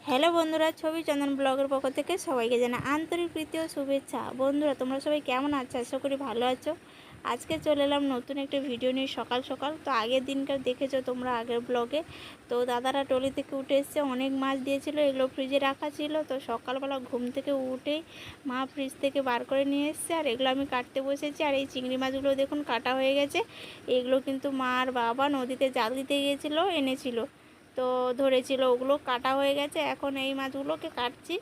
Hello বন্ধুরা, ছবি চন্দন ব্লগের পক্ষ থেকে সবাইকে জানাই আন্তরিক প্রীতি ও শুভেচ্ছা। বন্ধুরা, তোমরা সবাই কেমন আছো? আশা করি ভালো আছো। আজকে চলে এলাম নতুন একটা ভিডিও নিয়ে সকাল সকাল। তো আগের দিনকার দেখেছো তোমরা আগের ব্লগে। তো দাদারা টলি থেকে উঠে এসছে, অনেক মাছ দিয়েছিল, এগুলো ফ্রিজে রাখা ছিল। তো সকালবেলা ঘুম থেকে উঠেই মা ফ্রিজ থেকে বার করে নিয়ে এসছে, আর এগুলো আমি কাটতে বসেছি। আর এই চিংড়ি মাছগুলো দেখুন কাটা হয়ে গেছে। এগুলো কিন্তু মা আর বাবা নদীতে জাল দিতে গিয়েছিলো, এনেছিল, তো ধরেছিল, ওগুলো কাটা হয়ে গেছে। এখন এই মাছগুলোকে কাটছি।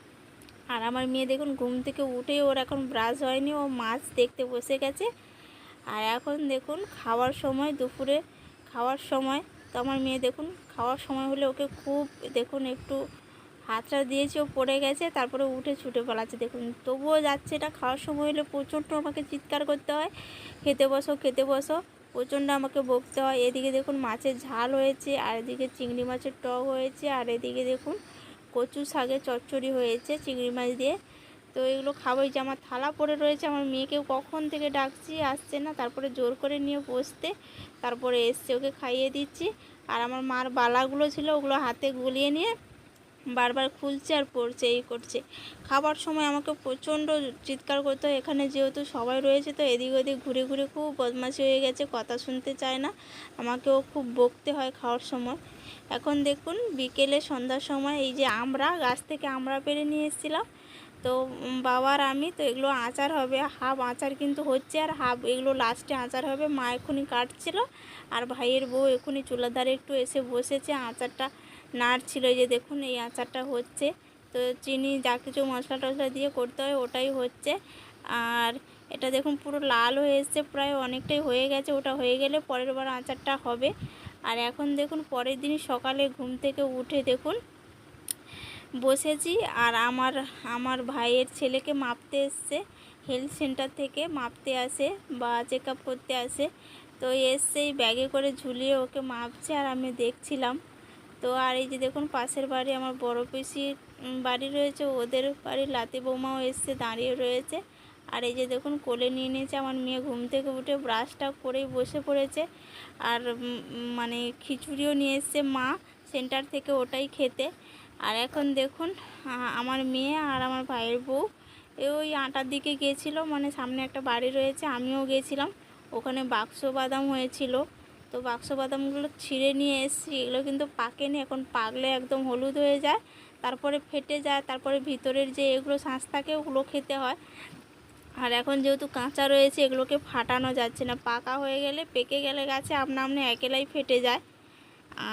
আর আমার মেয়ে দেখুন ঘুম থেকে উঠেই ওর এখন ব্রাশ হয়নি, ও মাছ দেখতে বসে গেছে। আর এখন দেখুন খাওয়ার সময়, দুপুরে খাওয়ার সময়। তো আমার মেয়ে দেখুন খাওয়ার সময় হলে ওকে খুব দেখুন একটু হাতটা দিয়েছি, ও পড়ে গেছে, তারপরে উঠে ছুটে পালাচ্ছে দেখুন। তবুও যাচ্ছে না। খাওয়ার সময় হলে প্রচণ্ড আমাকে চিৎকার করতে হয়, খেতে বসো খেতে বসো, প্রচণ্ড আমাকে বকতে হয়। এদিকে দেখুন মাছের ঝাল হয়েছে, আর এদিকে চিংড়ি মাছের টক হয়েছে, আর এদিকে দেখুন কচু শাকের চচ্চড়ি হয়েছে চিংড়ি মাছ দিয়ে। তো এগুলো খাবোই। যে আমার থালা পড়ে রয়েছে, আমার মেয়েকেও কখন থেকে ডাকছি, আসছে না। তারপরে জোর করে নিয়ে বসতে, তারপরে এসছে, ওকে খাইয়ে দিচ্ছি। আর আমার মার বালাগুলো ছিল, ওগুলো হাতে গুলিয়ে নিয়ে বারবার খুলছে আর পড়ছে, এই করছে। খাবার সময় আমাকে প্রচণ্ড চিৎকার করতে হয়। এখানে যেহেতু সবাই রয়েছে, তো এদিক ওদিক ঘুরে ঘুরে খুব বদমাশি হয়ে গেছে, কথা শুনতে চায় না, আমাকেও খুব বকতে হয় খাওয়ার সময়। এখন দেখুন বিকেলে সন্ধ্যার সময় এই যে আমরা গাছ থেকে আমরা পেড়ে নিয়ে এসেছিলাম, তো বাবার আমি, তো এগুলো আচার হবে, হাফ আচার কিন্তু হচ্ছে, আর হাফ এগুলো লাস্টে আচার হবে। মা এখনই কাটছিল, আর ভাইয়ের বউ এখনই চুলার ধারে একটু এসে বসেছে, আচারটা নাড়ছিল। এই যে দেখুন এই আচারটা হচ্ছে। তো চিনি যা কিছু মশলা টশলা দিয়ে করতে হয় ওটাই হচ্ছে। আর এটা দেখুন পুরো লাল হয়ে এসছে, প্রায় অনেকটাই হয়ে গেছে। ওটা হয়ে গেলে পরের বার আচারটা হবে। আর এখন দেখুন পরের দিন সকালে ঘুম থেকে উঠে দেখুন বসেছি। আর আমার ভাইয়ের ছেলেকে মাপতে এসছে, হেলথ সেন্টার থেকে মাপতে আসে বা চেক আপ করতে আসে। তো এসছেই ব্যাগে করে ঝুলিয়ে ওকে মাপছে, আর আমি দেখছিলাম। তো আর এই যে দেখুন পাশের বাড়ি আমার বড় পিসির বাড়ি রয়েছে, ওদের বাড়ির লাতি বৌমাও এসছে, দাঁড়িয়ে রয়েছে। আর এই যে দেখুন কোলে নিয়ে নিয়েছে আমার মেয়ে, ঘুম থেকে উঠে ব্রাশটা করেই বসে পড়েছে। আর মানে খিচুড়িও নিয়ে এসছে মা সেন্টার থেকে, ওটাই খেতে। আর এখন দেখুন আমার মেয়ে আর আমার ভাইয়ের বউ ওই আটার দিকে গিয়েছিলো, মানে সামনে একটা বাড়ি রয়েছে, আমিও গিয়েছিলাম। ওখানে বাক্স বাদাম হয়েছিল, তো বাক্স বাদামগুলো ছিঁড়ে নিয়ে এসেছি। এগুলো কিন্তু পাকেনি, এখন পাকলে একদম হলুদ হয়ে যায়, তারপরে ফেটে যায়, তারপরে ভিতরের যে এগুলো শাঁস থাকে ওগুলো খেতে হয়। আর এখন যেহেতু কাঁচা রয়েছে, এগুলোকে ফাটানো যাচ্ছে না, পাকা হয়ে গেলে পেকে গেলে গাছে আপনা আপনি একেলাই ফেটে যায়।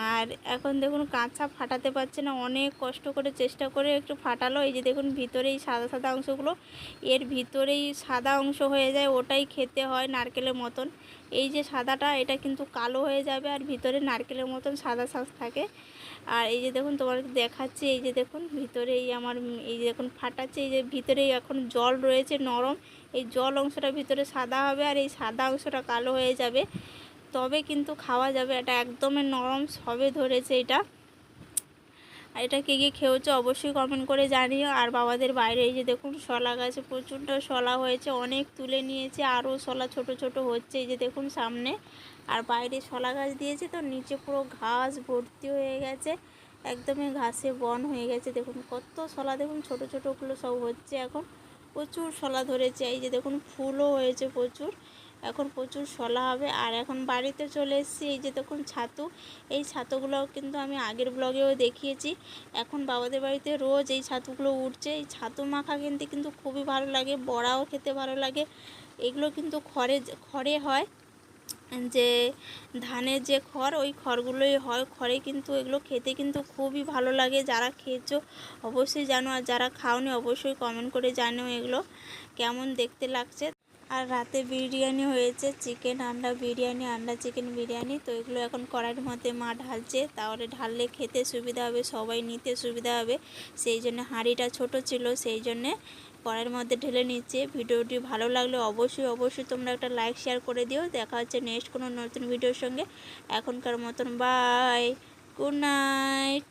আর এখন দেখুন কাঁচা ফাটাতে পারছে না, অনেক কষ্ট করে চেষ্টা করে একটু ফাটালো। এই যে দেখুন ভিতরে এই সাদা সাদা অংশগুলো, এর ভিতরেই সাদা অংশ হয়ে যায়, ওটাই খেতে হয় নারকেলের মতন। এই যে সাদাটা, এটা কিন্তু কালো হয়ে যাবে, আর ভিতরে নারকেলের মতন সাদা শাঁস থাকে। আর এই যে দেখুন তোমার দেখাচ্ছি, এই যে দেখুন ভিতরে এই আমার এই যে দেখুন ফাটাচ্ছে, এই যে ভিতরেই এখন জল রয়েছে নরম, এই জল অংশটা ভিতরে সাদা হবে, আর এই সাদা অংশটা কালো হয়ে যাবে, তবে কিন্তু খাওয়া যাবে। এটা একদমই নরম সবে ধরেছে এটা। আর এটা কে কে খেয়েছে অবশ্যই কমেন্ট করে জানিও। আর বাবাদের বাইরে এই যে দেখুন শলা গাছে প্রচণ্ড শলা হয়েছে, অনেক তুলে নিয়েছে, আরও শলা ছোট ছোট হচ্ছে, এই যে দেখুন সামনে। আর বাইরে শলা গাছ দিয়েছে, তো নিচে পুরো ঘাস ভর্তি হয়ে গেছে, একদমই ঘাসে বন হয়ে গেছে। দেখুন কত শলা, দেখুন ছোট ছোটোগুলো সব হচ্ছে, এখন প্রচুর শলা ধরেছে। এই যে দেখুন ফুলও হয়েছে প্রচুর, এখন প্রচুর শলা হবে। আর এখন বাড়িতে চলে এসেছি, এই যে দেখুন ছাতু, এই ছাতুগুলোও কিন্তু আমি আগের ব্লগেও দেখিয়েছি। এখন বাবাদের বাড়িতে রোজ এই ছাতুগুলো উঠছে। এই ছাতু মাখা কিন্তু খুবই ভালো লাগে, বড়াও খেতে ভালো লাগে। এগুলো কিন্তু খড়ে হয়, যে ধানের যে খড়, ওই খড়গুলোই হয়, খড়ে কিন্তু এগুলো খেতে কিন্তু খুবই ভালো লাগে। যারা খেয়েছো অবশ্যই জানো, আর যারা খাওনি অবশ্যই কমেন্ট করে জানো এগুলো কেমন দেখতে লাগছে। আর রাতে বিরিয়ানি হয়েছে, চিকেন আন্ডা বিরিয়ানি, আন্ডা চিকেন বিরিয়ানি। তো এগুলো এখন কড়াইয়ের মধ্যে মা ঢালছে, তাহলে ঢাললে খেতে সুবিধা হবে, সবাই নিতে সুবিধা হবে। সেই জন্য হাঁড়িটা ছোট ছিল, সেই জন্যে কড়াইয়ের মধ্যে ঢেলে নিচ্ছে। ভিডিওটি ভালো লাগলে অবশ্যই তোমরা একটা লাইক শেয়ার করে দিও। দেখা হচ্ছে নেক্সট কোনো নতুন ভিডিওর সঙ্গে। এখনকার মতন বাই, গুড নাইট।